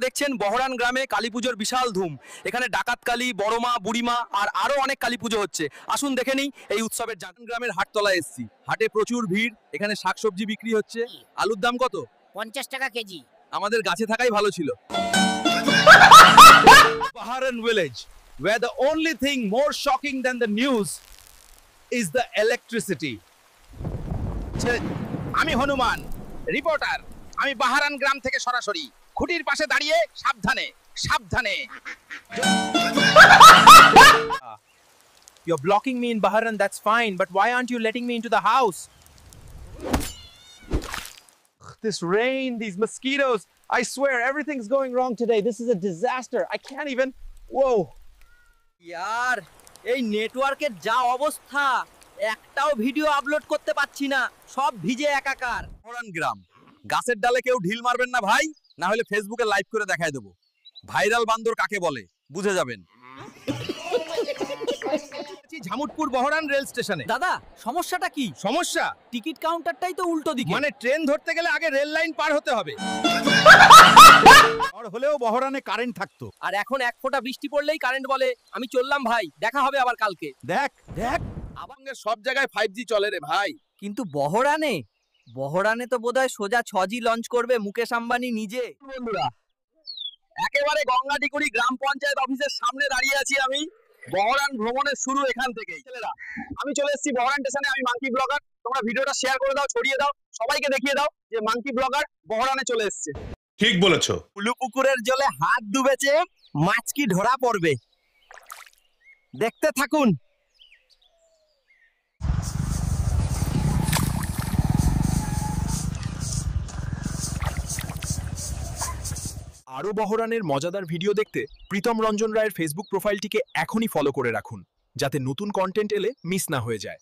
দেখছেন বহরান গ্রামে কালীপুজোর বিশাল ধুম। এখানে ডাকাত কালী, বড়মা, বুড়িমা আর আরো অনেক কালী পুজো হচ্ছে। আসুন দেখে নিই এই উৎসবের জানান। গ্রামের হাটতলায় এসেছি, হাটে প্রচুর ভিড়। এখানে শাকসবজি বিক্রি হচ্ছে। আলুর দাম কত? 50 টাকা কেজি। আমাদের গাছে থাকাই ভালো ছিল। Baharan village, where the only thing more shocking than the news is the electricity. আমি হনুমান রিপোর্টার। আমি বাহারান গ্রাম থেকে সরাসরি খুঁটির পাশে দাঁড়িয়ে সাবধানে সাবধানে। You're blocking me in Baharan, that's fine, but why aren't you letting me into the house? This rain, these mosquitoes, I swear everything's going wrong today. This is a disaster. I can't even. Whoa. ইয়ার, এই নেটওয়ার্কের যা অবস্থা, একটাও video upload করতে পাচ্ছি না, সব ভিজে একাকার। বহরান গ্রাম, গাছের ডালে কেউ ঢিল মারবেন না ভাই, না হলে ফেসবুকে লাইভ করে দেখায় দেবো। ভাইরাল বান্দর কাকে বলে বুঝে যাবেন। ঝামুটপুর বহরান রেল স্টেশনে। দাদা, সমস্যাটা কি? সমস্যা টিকিট কাউন্টারটাই তো উল্টো দিকে। মানে ট্রেন ধরতে গেলে আগে রেল লাইন পার হতে হবে। আর হলেও বহরানে কারেন্ট থাকতো। আর এখন এক ফোঁটা বৃষ্টি পড়লেই কারেন্ট বলে আমি চললাম ভাই, দেখা হবে আবার কালকে। দেখ দেখ, আবাঙ্গের সব জায়গায় 5G চলে রে ভাই। কিন্তু বহরানে তো বোধহয় সোজা 6G লঞ্চ করবে মুকেশ আম্বানি নিজে। বন্ধুরা, একেবারে গঙ্গাটিকুড়ি গ্রাম পঞ্চায়েত অফিসের সামনে দাঁড়িয়ে আছি আমি। বহরান ভ্রমণের শুরু এখান থেকেই। ছেলেরা, আমি চলে এসেছি বহরান স্টেশনে। আমি মাঙ্কি ব্লগার। তোমরা ভিডিওটা শেয়ার করে দাও, ছড়িয়ে দাও, সবাইকে দেখিয়ে দাও যে মাঙ্কি ব্লগার বহরানে চলে এসেছে। ঠিক বলেছো। উলু পুকুরের জলে হাত ডুবেছে, মাছ কি ধরা পড়বে, দেখতে থাকুন। আরও বহরানের মজাদার ভিডিও দেখতে প্রীতম রঞ্জন রায়ের ফেসবুক প্রোফাইলটিকে এখনই ফলো করে রাখুন, যাতে নতুন কন্টেন্ট এলে মিস না হয়ে যায়।